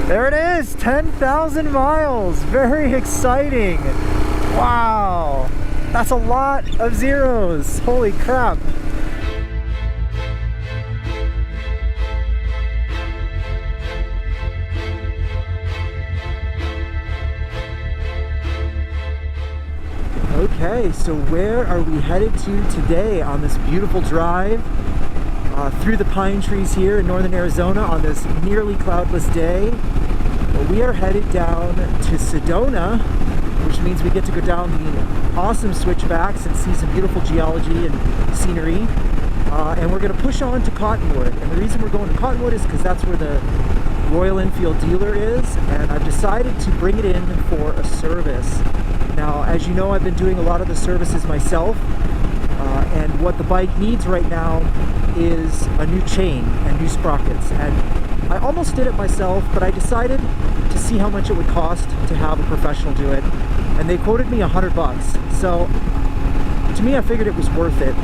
There it is, 10,000 miles. Very exciting. Wow, that's a lot of zeros. Holy crap. Okay, so where are we headed to today on this beautiful drive through the pine trees here in northern Arizona on this nearly cloudless day? Well, we are headed down to Sedona, which means we get to go down the awesome switchbacks and see some beautiful geology and scenery. And we're going to push on to Cottonwood. And the reason we're going to Cottonwood is because that's where the Royal Enfield dealer is, and I've decided to bring it in for a service. Now, as you know, I've been doing a lot of the services myself, and what the bike needs right now is a new chain and new sprockets. And I almost did it myself, but I decided to see how much it would cost to have a professional do it, and they quoted me $100. So to me, I figured it was worth it.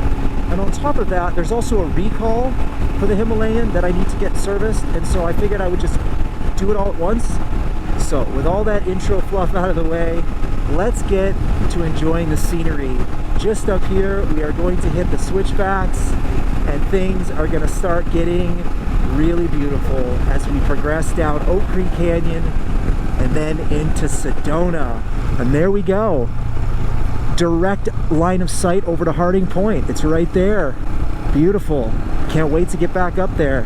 And on top of that, there's also a recall for the Himalayan that I need to get serviced, and so I figured I would just do it all at once. So with all that intro fluff out of the way, let's get to enjoying the scenery. Just up here, we are going to hit the switchbacks, and things are going to start getting really beautiful as we progress down Oak Creek Canyon and then into Sedona. And there we go. Direct line of sight over to Harding Point. It's right there. Beautiful. Can't wait to get back up there.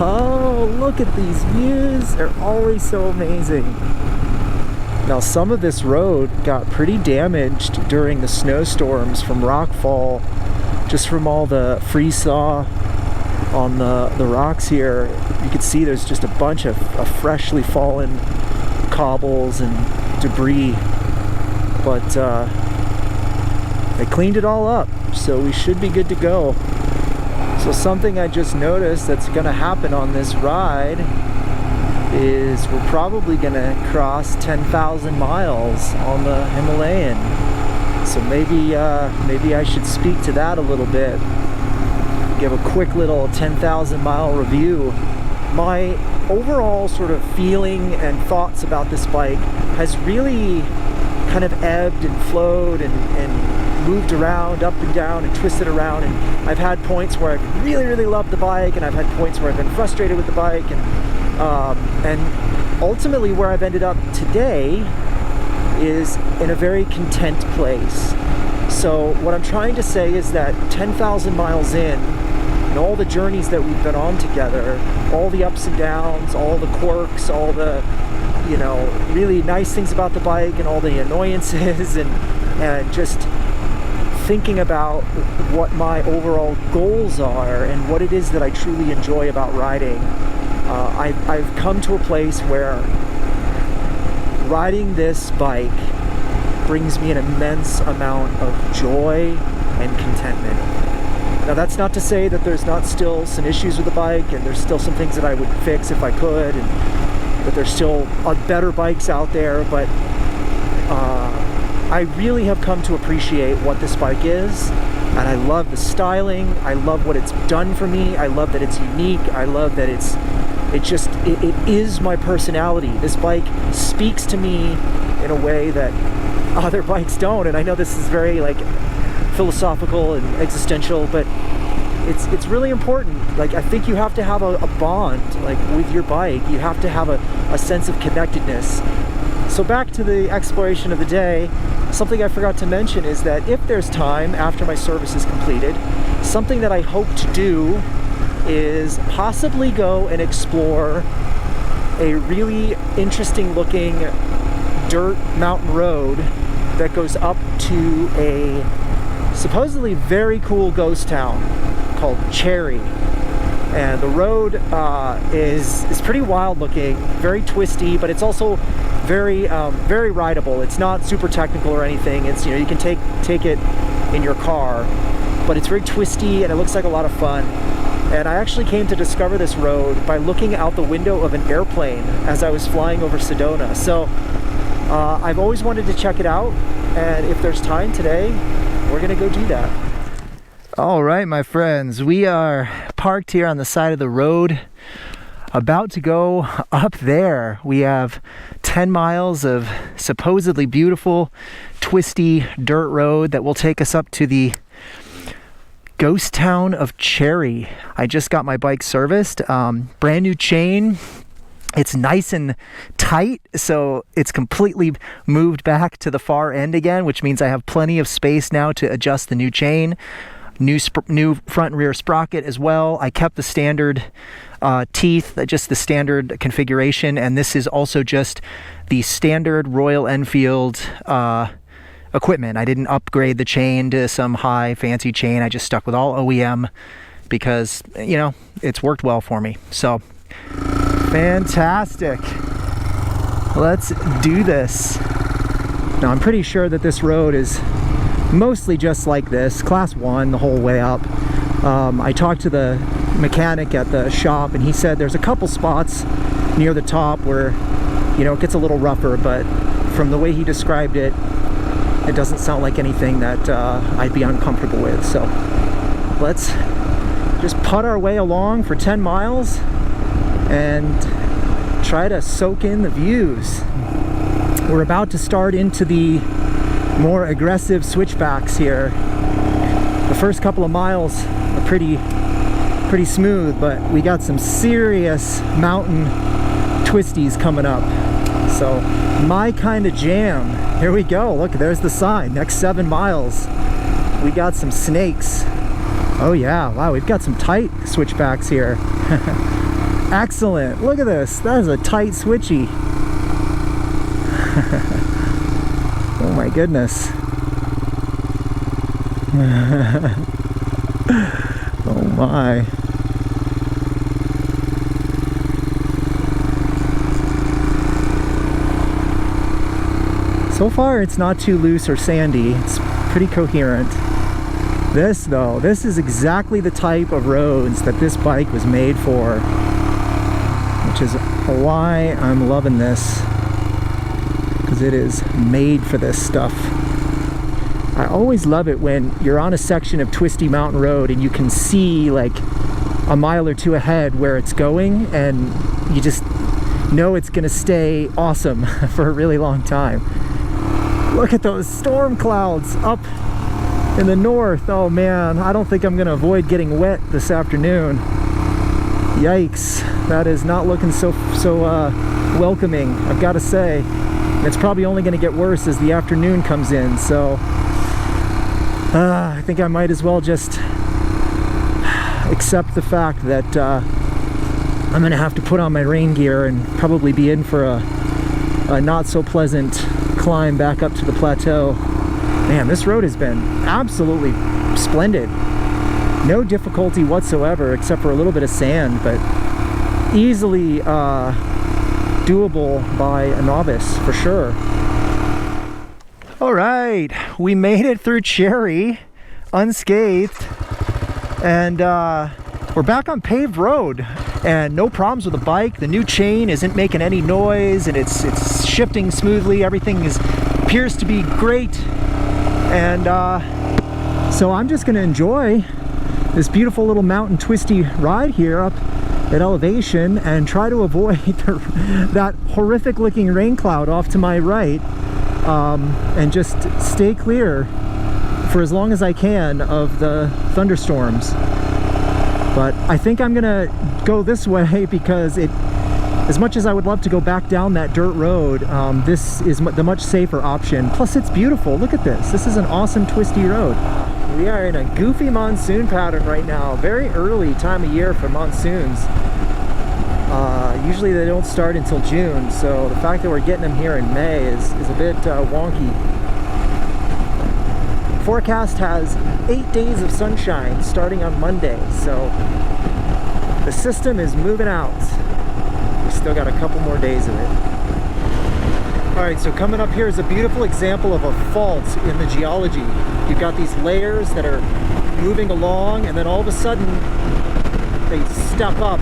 Oh, look at these views. They're always so amazing. Now, some of this road got pretty damaged during the snowstorms from rockfall, just from all the freeze-thaw on the rocks here. You can see there's just a bunch of freshly fallen cobbles and debris. But I cleaned it all up, so we should be good to go. So something I just noticed that's going to happen on this ride is we're probably going to cross 10,000 miles on the Himalayan. So maybe I should speak to that a little bit. Give a quick little 10,000 mile review. My overall sort of feeling and thoughts about this bike has really kind of ebbed and flowed and moved around, up and down and twisted around, and I've had points where I've really loved the bike, and I've had points where I've been frustrated with the bike, and ultimately where I've ended up today is in a very content place. So what I'm trying to say is that 10,000 miles in, and all the journeys that we've been on together, all the ups and downs, all the quirks, all the, you know, really nice things about the bike and all the annoyances, and just thinking about what my overall goals are and what it is that I truly enjoy about riding. I've come to a place where riding this bike brings me an immense amount of joy and contentment. Now, that's not to say that there's not still some issues with the bike, and there's still some things that I would fix if I could, and that there's still better bikes out there, but I really have come to appreciate what this bike is, and I love the styling. I love what it's done for me. I love that it's unique. I love that it is my personality. This bike speaks to me in a way that other bikes don't, and I know this is very like philosophical and existential, but it's really important. Like, I think you have to have a bond like with your bike. You have to have a sense of connectedness. So back to the exploration of the day, something I forgot to mention is that if there's time after my service is completed, something that I hope to do is possibly go and explore a really interesting looking dirt mountain road that goes up to a supposedly very cool ghost town called Cherry. And the road is pretty wild looking, very twisty, but it's also very very rideable. It's not super technical or anything. It's, you know, you can take it in your car, but it's very twisty and it looks like a lot of fun. And I actually came to discover this road by looking out the window of an airplane as I was flying over Sedona. So I've always wanted to check it out, and if there's time today, we're gonna go do that. All right, my friends, we are parked here on the side of the road. about to go up there. We have 10 miles of supposedly beautiful, twisty dirt road that will take us up to the ghost town of Cherry. I just got my bike serviced. Brand new chain. It's nice and tight, so it's completely moved back to the far end again, which means I have plenty of space now to adjust the new chain. New front and rear sprocket as well. I kept the standard teeth, just the standard configuration, and this is also just the standard Royal Enfield equipment. I didn't upgrade the chain to some high fancy chain. I just stuck with all OEM because, you know, it's worked well for me. So fantastic. Let's do this. Now I'm pretty sure that this road is mostly just like this, class 1 the whole way up. I talked to the mechanic at the shop and he said there's a couple spots near the top where, you know, it gets a little rougher, but from the way he described it, it doesn't sound like anything that I'd be uncomfortable with. So let's just putt our way along for 10 miles and try to soak in the views. We're about to start into the more aggressive switchbacks here. The first couple of miles are pretty smooth, but we got some serious mountain twisties coming up. So my kind of jam. Here we go. Look, there's the sign. Next 7 miles, we got some snakes. Oh yeah, wow, we've got some tight switchbacks here. Excellent. Look at this. That is a tight switchy. Oh my goodness. Oh my. So far it's not too loose or sandy. It's pretty coherent. This though, this is exactly the type of roads that this bike was made for, which is why I'm loving this. It is made for this stuff. I always love it when you're on a section of twisty mountain road and you can see like a mile or two ahead where it's going, and you just know it's gonna stay awesome for a really long time. Look at those storm clouds up in the north. Oh man, I don't think I'm gonna avoid getting wet this afternoon. Yikes, that is not looking so welcoming, I've got to say. It's probably only going to get worse as the afternoon comes in, so I think I might as well just accept the fact that I'm going to have to put on my rain gear and probably be in for a not so pleasant climb back up to the plateau. Man, this road has been absolutely splendid. No difficulty whatsoever except for a little bit of sand, but easily doable by a novice for sure. All right, we made it through Cherry unscathed, and we're back on paved road and no problems with the bike. The new chain isn't making any noise and it's shifting smoothly. Everything appears to be great, and so I'm just gonna enjoy this beautiful little mountain twisty ride here up at elevation and try to avoid that horrific looking rain cloud off to my right, and just stay clear for as long as I can of the thunderstorms. But I think I'm gonna go this way because as much as I would love to go back down that dirt road, this is the much safer option. Plus it's beautiful. Look at this. This is an awesome twisty road. We are in a goofy monsoon pattern right now. Very early time of year for monsoons. Usually they don't start until June, so the fact that we're getting them here in May is a bit wonky. Forecast has 8 days of sunshine starting on Monday, so the system is moving out. We still got a couple more days of it. Alright, so coming up here is a beautiful example of a fault in the geology. You've got these layers that are moving along, and then all of a sudden they step up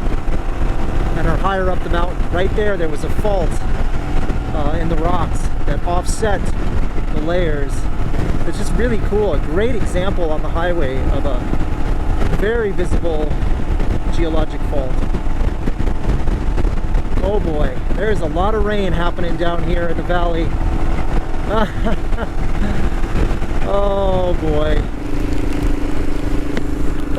and are higher up the mountain. Right there was a fault in the rocks that offset the layers. It's just really cool. A great example on the highway of a very visible geologic fault. Oh boy, there's a lot of rain happening down here in the valley. Oh boy.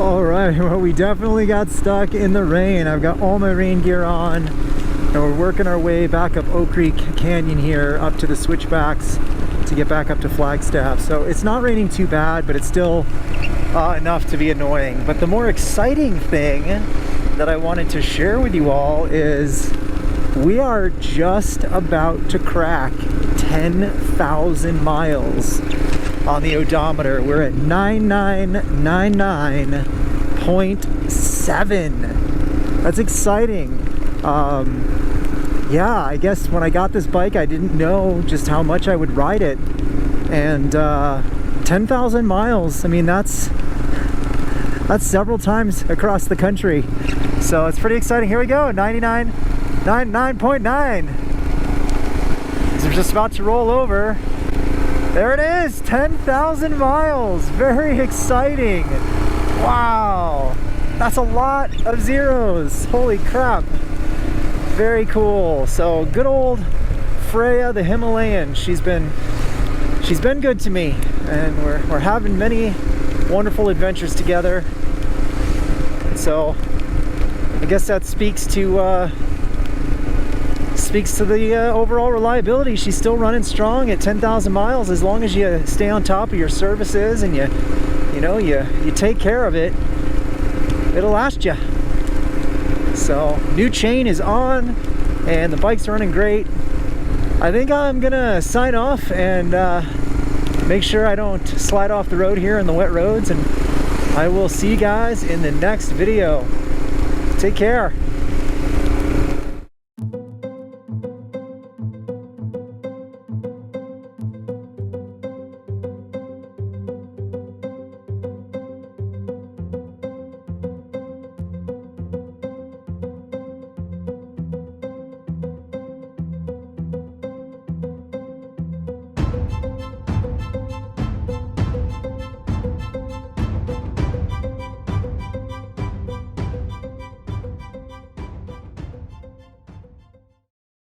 All right, well, we definitely got stuck in the rain. I've got all my rain gear on, and we're working our way back up Oak Creek Canyon here, up to the Switchbacks to get back up to Flagstaff. So it's not raining too bad, but it's still enough to be annoying. But the more exciting thing that I wanted to share with you all is we are just about to crack 10,000 miles on the odometer. We're at 9999.7. That's exciting. Yeah, I guess when I got this bike, I didn't know just how much I would ride it. And 10,000 miles, I mean, that's several times across the country. So it's pretty exciting. Here we go, 99.9. We're just about to roll over. There it is, 10,000 miles. Very exciting. Wow, that's a lot of zeros. Holy crap. Very cool. So good old Freya the Himalayan. She's been good to me, and we're having many wonderful adventures together. So I guess that speaks to the overall reliability. She's still running strong at 10,000 miles. As long as you stay on top of your services and you take care of it, it'll last you. So new chain is on and the bike's running great. I think I'm gonna sign off and make sure I don't slide off the road here in the wet roads, and I will see you guys in the next video. Take care.